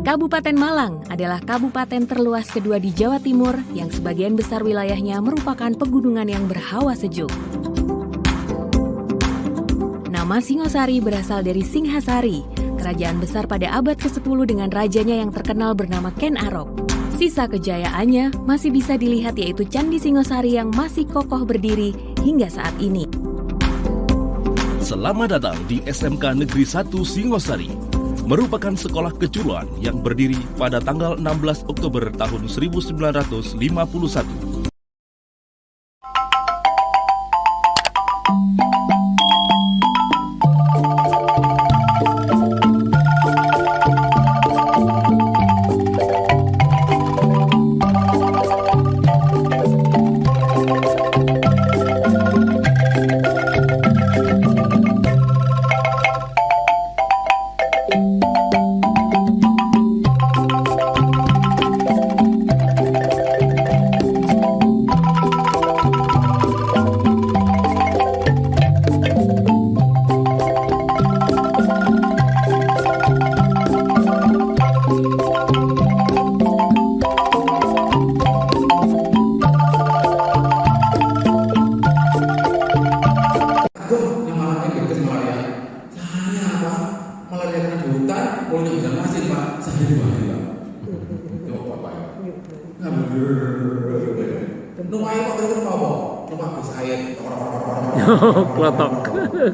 Kabupaten Malang adalah kabupaten terluas kedua di Jawa Timur yang sebagian besar wilayahnya merupakan pegunungan yang berhawa sejuk. Nama Singosari berasal dari Singhasari, kerajaan besar pada abad ke-10 dengan rajanya yang terkenal bernama Ken Arok. Sisa kejayaannya masih bisa dilihat yaitu Candi Singosari yang masih kokoh berdiri hingga saat ini. Selamat datang di SMK Negeri 1 Singosari, merupakan sekolah kejuruan yang berdiri pada tanggal 16 Oktober tahun 1951.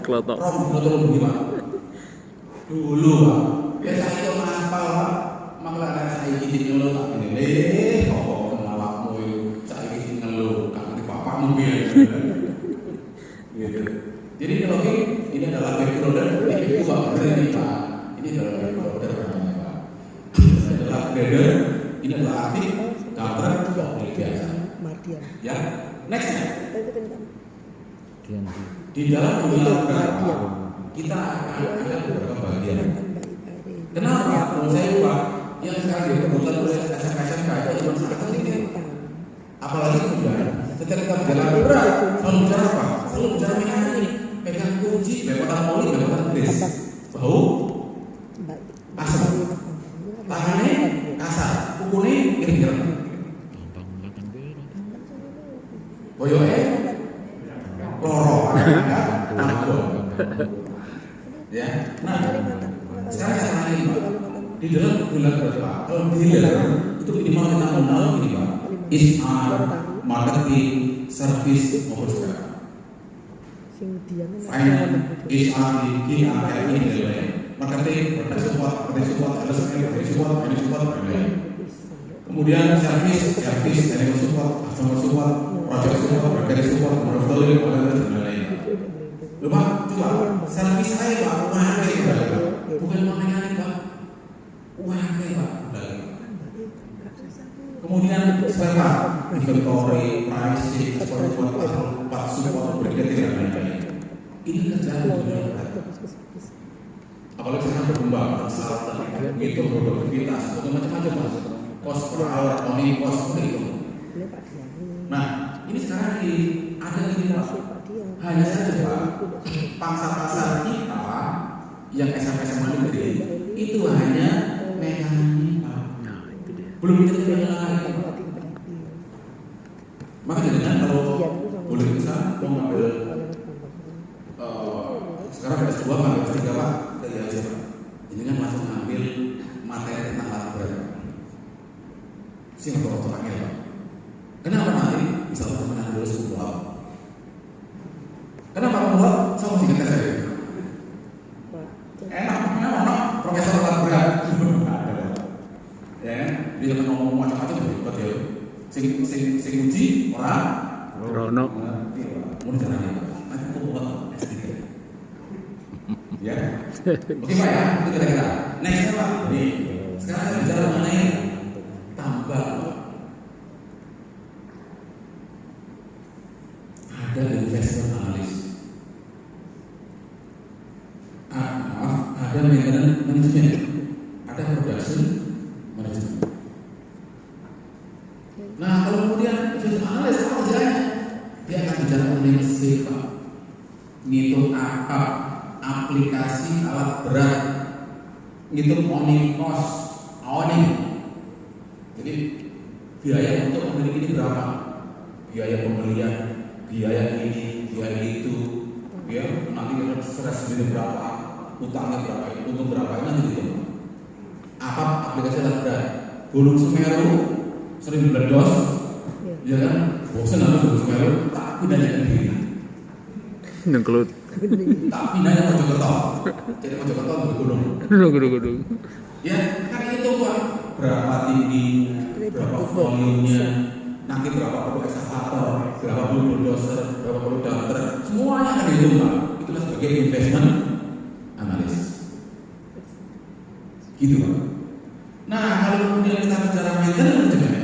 Klotok. Dulu Pak, biasa itu aspal Pak, malah ada saya gini ngeluh Pak ini, kok awakmu itu saya gini ngeluh, karena di bapakmu gitu. Jadi kalau ini adalah background ini Pak, ini Pak, ini adalah background namanya Pak. Ini adalah grader, ini adalah arti gambaran biasa. Ya, nextnya. Di dalam dunia beragama kita akan ada beberapa bagian. Kenapa? Menurut saya Pak, yang sekarang diperlukan oleh SMK itu cuma satu ini. Apalagi kemudian setiap kita berjalan berat, selalu bicara apa? Selalu bicara mekanik, pegang kunci, bebatan poli, bebatan kris, bau, asam, tangannya kasar, kukunya kira-kira. Boyoke loro, takut. Ya, nah, sekarang saya tanya Pak, di dalam bulan berapa? Kalau dealer itu minimal kita modal ini Pak, HR, marketing, service maupun sekarang. Finance, HR, KR, ini dan lain. Marketing, product support, lain. Kemudian service, technical support, customer support, project support, marketing support, portfolio, dan lain-lain. Pak, coba servis saya Pak, wakai Pak, bukan mekanik Pak, wakai Pak. Kemudian spare part, inventory, pricing, support, berganti dan lain-lain. Ini kerjaan dunia berat. Apalagi sekarang berkembang, konsultan, itu produktivitas, macam-macam Pak. Cost per hour, owning cost itu. Nah, ini sekarang ada di Pak. Hanya saja Pak, pangsa pasar kita yang SMA negeri itu hanya mekanik Pak. Belum tentu yang lain. Makanya dengan kalau boleh bisa mau ngambil sekarang ada S2 ngambil S3 Pak ke IAIN Pak. Ini kan langsung ngambil materi tentang alat berat. Singapura orangnya Pak. Kenapa nanti misalnya teman dulu sebuah kenapa membuat sama sih kita saya? Enak, profesor alat berat. Ya, dia akan ngomong macam-macam buat dia. Sing uji orang Rono. Mau caranya, nanti aku buat S3. Ya, oke Pak ya, itu kira-kira. Nextnya Pak, nih sekarang saya bicara mengenai tambang. Ada investment analis. Ada maintenance management, ada production management. Nah, kalau kemudian investment analis apa kerjanya? Dia akan bicara mengenai mesin Pak, ngitung apa, aplikasi alat berat, ngitung owning cost, Oh ini, jadi biaya untuk memiliki ini berapa? Biaya pembelian, biaya ini, biaya itu, ya nanti stres ini berapa, utangnya berapa, untung berapa ini nanti gitu. Apa aplikasi latar? Gunung Semeru sering meledos, ya kan? Bosan harus Gunung Semeru, tak pindahnya ke diri. Nengkelut. Tak pindahnya ke Mojokerto. Jadi Mojokerto ke gunung. Gunung. Ya kan itu Pak, berapa tingginya, berapa volumenya, nanti berapa perlu eskavator, berapa perlu bulldozer, berapa perlu dumper, semuanya akan dihitung Pak. Itulah sebagai investment analis. Gitu Pak. Nah kalau kemudian kita bicara maintenance juga,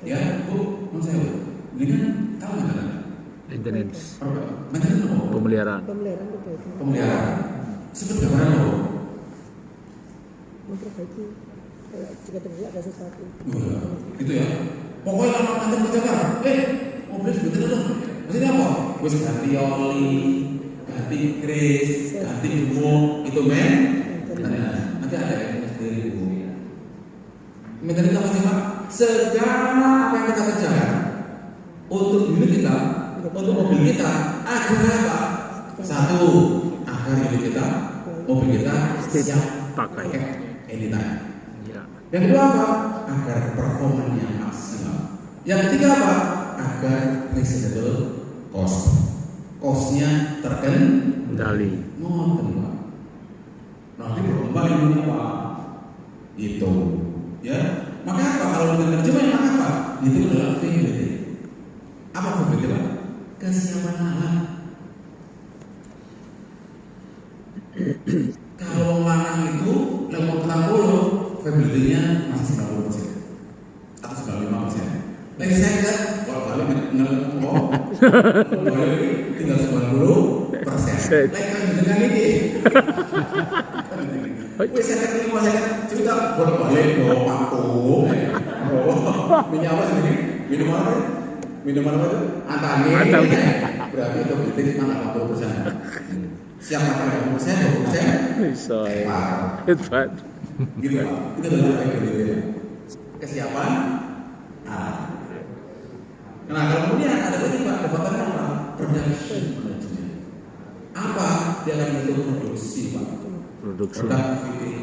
ya Bu, mau saya Bu, ini kan tahu nggak kan? Maintenance. Maintenance apa? Pemeliharaan. Pemeliharaan. Seperti apa Bu? Memperbaiki kalau jika terjadi ada sesuatu. Gitu ya. Pokoknya kalau nanti berjalan, mobil sebetulnya dong. Maksudnya apa? Gue ganti oli, ganti grease, ganti gemuk, itu men. Nanti ada yang sendiri Bu. Maintenance apa sih Pak? Segala apa yang kita kerjakan untuk unit kita, untuk mobil kita, agar apa? Satu, agar unit kita, mobil kita siap Pakai. anytime. Ya. Yang kedua apa? Agar performanya maksimal. Yang ketiga apa? Agar reasonable cost. Costnya terkendali. Ngoten Pak. Nanti berkembang ini Pak. Itu. Ya. Maka apa? Kalau dengan terjemahan maka apa? Itu adalah fidelity. Apa fidelity Pak? Kesiapan alat. Kalau lanang itu level 60, fidelity-nya masih 90% atau 95%. Lagi saya kan, kalau balik tinggal 90%. Lagi kan dengan ini. Wih saya kan cerita bolak-balik dong, aku. Minyak apa sih ini? Minum apa itu? Antani. Berarti itu fidelity cuma 80%. Siap makan 20%, 20%. Bisa. Hebat. Gitu Pak. Itu adalah fidelity. Kesiapan. Nah kalau kemudian ada lagi Pak, dapatan apa? Production management. Apa? Dia akan menghitung produksi Pak. Produksi. Productivity.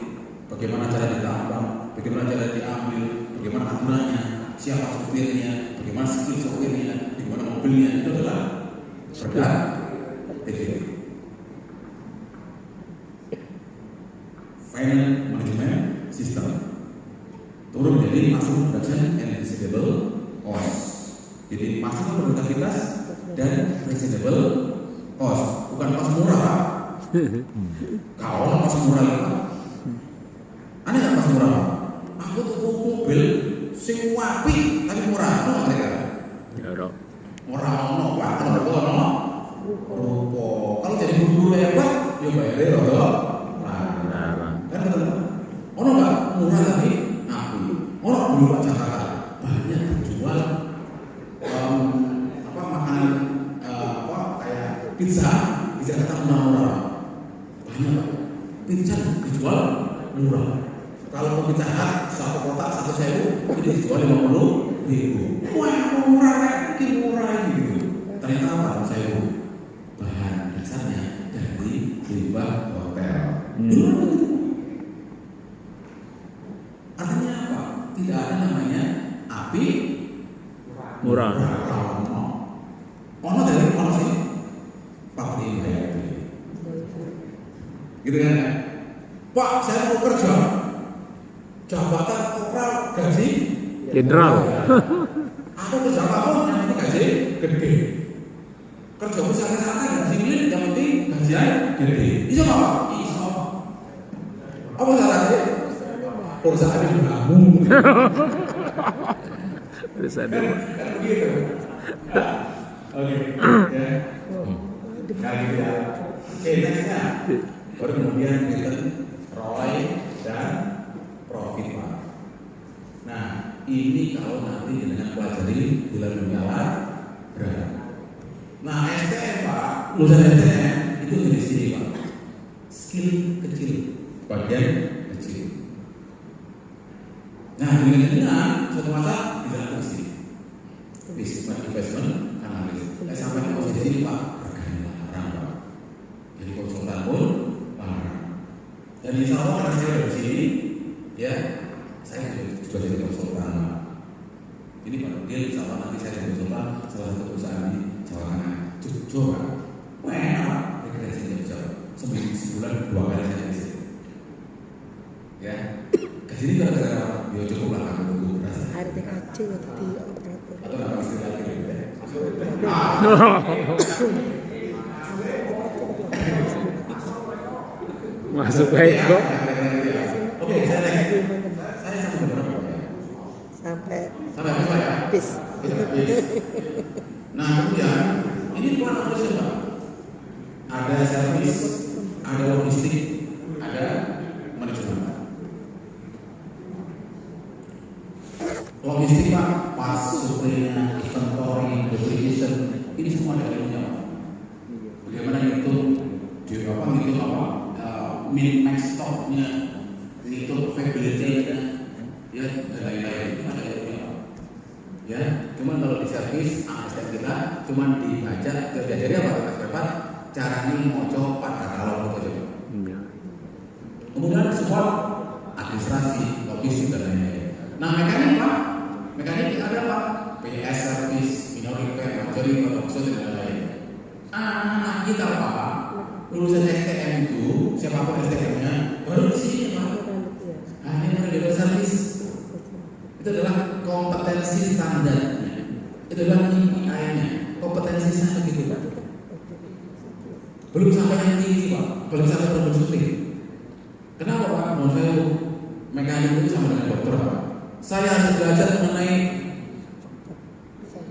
Bagaimana cara ditambang, bagaimana cara diambil, bagaimana aturannya, siapa supirnya, bagaimana skill supirnya, bagaimana mobilnya, itu adalah productivity. Finance management system turun menjadi masuk production and reasonable cost. Jadi masuk produktivitas dan reasonable cost, bukan cost murah Pak. Kalau cost murah itu Pak, aneh nggak cost murah Pak? Aku tuh mobil sing wapi tapi murah, no mereka. Ya Rob. Murah no Pak, kalau betul no. Rupo. Kalau jadi guru hebat, ya bayarnya rodo. Kan ono nggak murah tapi api. Ono dulu Pak Jakarta banyak menjual makanan kayak pizza di Jakarta murah. Banyak Pak. Pizza dijual murah. Kalau pizza Hut satu kotak 1.000 itu dijual 50.000. Wah murah ini gitu. Ternyata apa 1.000? Bahan dasarnya dari limbah hotel. Artinya apa? Tidak ada namanya api Murah. Ono dari ono sih pasti bayar gitu kan? Pak, saya mau kerja jabatan kopral gaji Jenderal. aku kerja apapun yang penting gaji gede. Kerja besar-besaran gaji milik yang penting gajian gede. Iso Pak? Iso. Apa salahnya? Perusahaan yang bangun. Perusahaan Kan begitu. Oke. Ya. Kali ya. Nextnya. Baru kemudian return, ROI dan profit Pak. Nah, ini kalau nanti dengan pelajari bulan mengalah berat. Nah, STM Pak, lulusan STM itu di sini Pak. Skill kecil, bagian kecil. dengan suatu masa tidak ada di sini. Business investment analis. Sampai di posisi ini Pak, harganya larang Pak. Jadi konsultan pun larang. Dan insya Allah karena saya dari sini, ya saya juga jadi konsultan. Ini Pak, dia insya Allah nanti saya jadi konsultan salah satu perusahaan di Jawa Tengah. Coba, enak Pak, rekrutasinya bisa sebulan 2 kali saya di sini. Ya, kesini gara-gara dia cukup lah aku tunggu berasa. RTKC tadi operator. Atau nama istri lagi gitu ya. Masuk baik kok. Oke, saya next. Saya sampai berapa ya? Sampai Sampai ya? bis. Nah, kemudian ini bukan operation Pak. Ada servis, ada logistik, ada manajemen. Logistik Pak, pas suplainya, inventory, distribution, ini semua ada ilmunya Pak. Bagaimana ngitung min max stoknya, ngitung availability-nya, ya dan lain-lain itu ada ilmunya Pak. Ya, cuman kalau di servis ASN kita cuman dibaca jadi apa Pak? Cara ini moco Pak katalog itu aja. Kemudian support administrasi, logistik dan lain-lain. Nah, mekanik Pak, mekanik ada Pak, PS service, minor repair, majori, production dan lain-lain. Anak kita Pak, lulusan STM itu, siapapun STM-nya, baru di sini Pak. Hanya manajemen service. Itu adalah kompetensi standarnya. Itu adalah KPI-nya, kompetensi standar gitu Pak. Belum sampai yang tinggi Pak, belum sampai troubleshooting. Kenapa Pak? Menurut saya mekanik itu sama dengan dokter Pak. Saya harus belajar mengenai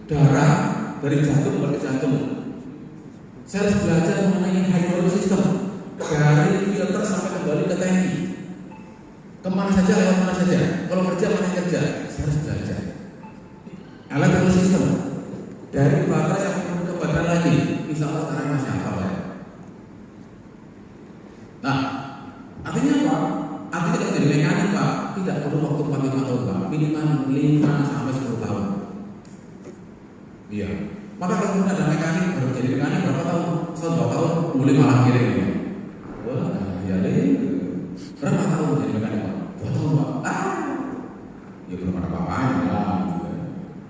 darah dari jantung ke jantung. Saya harus belajar mengenai hydrology system dari filter sampai kembali ke tangki. Kemana saja, lewat mana saja. Kalau kerja mana yang kerja, saya harus belajar. Electrical system dari baterai sampai ke baterai lagi. Insya Allah sekarang masih hafal ya. Nah, artinya apa? Artinya kalau jadi mekanik Pak, tidak perlu waktu 4-5 tahun Pak, minimal 5 sampai 10 tahun. Iya. Maka kalau kemudian ada mekanik baru jadi mekanik berapa tahun? 1-2 tahun, mulai malah kirim ini. Wah, ya deh. Berapa tahun jadi mekanik Pak? 2 tahun Pak. Ya belum ada apa-apanya lah.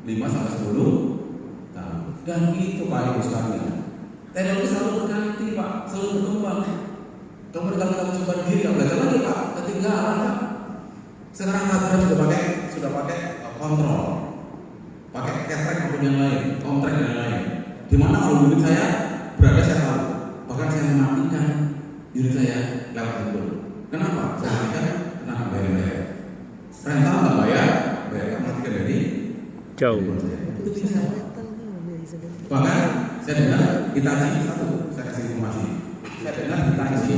5 sampai 10 tahun. Dan itu Pak Ibu sekalian. Teknologi selalu berganti Pak, selalu berkembang. Kemudian kalau kamu coba diri, kamu belajar lagi Pak, ketinggalan Pak. Sekarang Madras sudah pakai kontrol, pakai ketrek maupun yang lain, kontrek dan lain. Dimana kalau unit saya berada saya tahu, bahkan saya mematikan unit saya lewat handphone. Kenapa? Saya matikan, kenapa bayar? Rental nggak bayar matikan dari Jauh. itu bisa. Bahkan saya dengar Hitachi satu, saya kasih informasi. Saya dengar Hitachi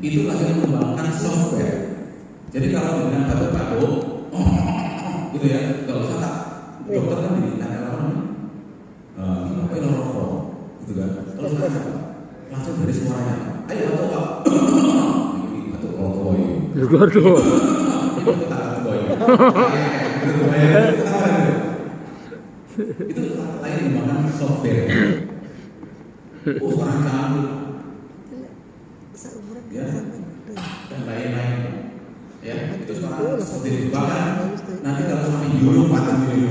itu lagi mengembangkan software. Jadi kalau dengan batuk-batuk, gitu ya, nggak usah tak dokter kan ditanya apa ini rokok, gitu kan? Kalau sudah langsung dari suaranya, ayo batuk Pak, ini batuk rokok ini. Waduh. Ini batuk tak rokok ini. Itu lain mengembangkan software. Sekarang canggih. Ya, dan lain-lain ya, itu sekarang seperti itu. Bahkan nanti kalau sampai Euro 4 Euro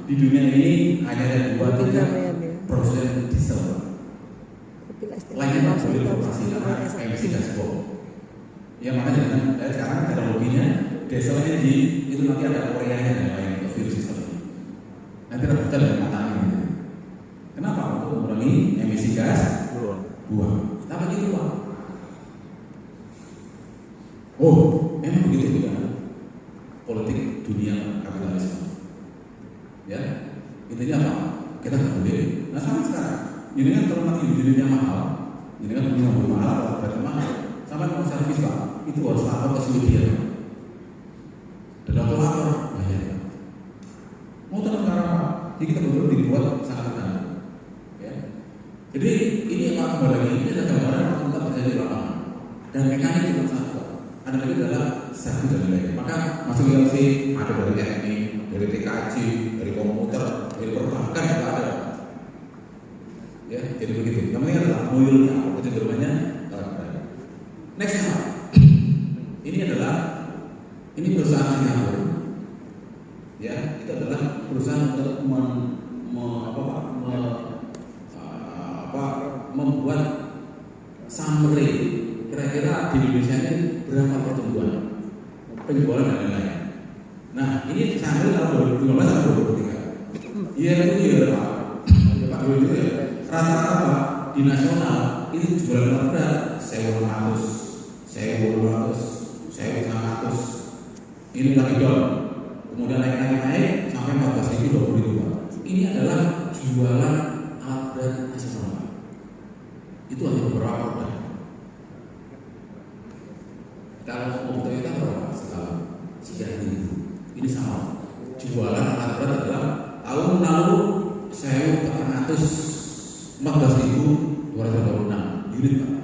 5 di dunia ini hanya ada 2-3% diesel. Lainnya boleh beroperasi karena emisi gas bom. Ya makanya dengan sekarang teknologinya dieselnya itu nanti ada Koreanya dan lain fuel system. Nanti rebutan dengan matanya. Kenapa? Untuk mengurangi emisi gas buang. Tapi gitu Pak. Oh, memang begitu ya politik dunia kapitalisme. Ya, intinya apa? Kita nggak boleh. Nah sama sekarang, ini kan kalau nanti unitnya mahal, ini kan punya mobil mahal atau berapa mahal, sama mau servis Pak, itu harus lapor ke Swedia. Dan lapor bayar. Mau tahu sekarang Pak? Jadi kita betul dibuat sangat tenang. Ya. Jadi ini Pak kembali lagi ini adalah gambaran kita terjadi di lapangan dan mekanik cuma satu. Ada lagi adalah servis dan lain-lain. Maka masuk ILC ada dari TNI, dari TKJ, dari komputer, dari perbankan juga ada. Ya, jadi begitu. Namanya adalah mobilnya, kecenderungannya. Next apa? Ini perusahaan Singapura. Ya, itu adalah perusahaan untuk membuat summary kira-kira di Indonesia ini berapa pertumbuhan penjualan dan lain-lain. Nah, ini sampai tahun 2015 sampai 2023. Iya itu iya Pak. Pak Dwi itu ya. Rata-rata Pak di nasional itu jualan berat 1.500, 1.200, 1.500. Ini lagi down. Kemudian naik sampai 14.000, 20.000 Pak. Ini adalah jualan alat berat nasional. Itu hanya beberapa produk. Kalau komputer kita berapa sekarang? 3.000. Ini sama. Jualan alat berat adalah tahun lalu 14.226 unit Pak.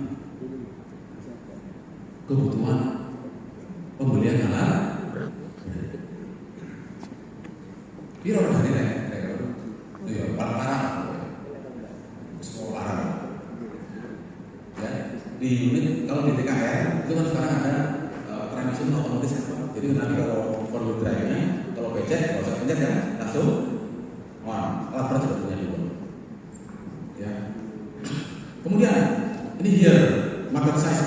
Kebutuhan pembelian alat berat. Piro dari ya parah. Semua parah. Ya, di unit kalau di TKR itu kan sekarang ada transmission otomatis kan. Jadi nanti kalau for wheel drive-nya kalau becet kalau saya pencet kan langsung alat berat sudah punya dulu. Ya. Kemudian ini here market size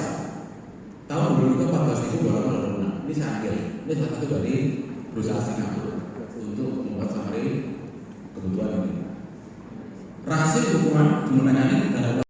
tahun 2014 ini saya ambil. Ini salah satu dari perusahaan Singapura untuk membuat summary kebutuhan ini. Rasio ukuran jumlah ini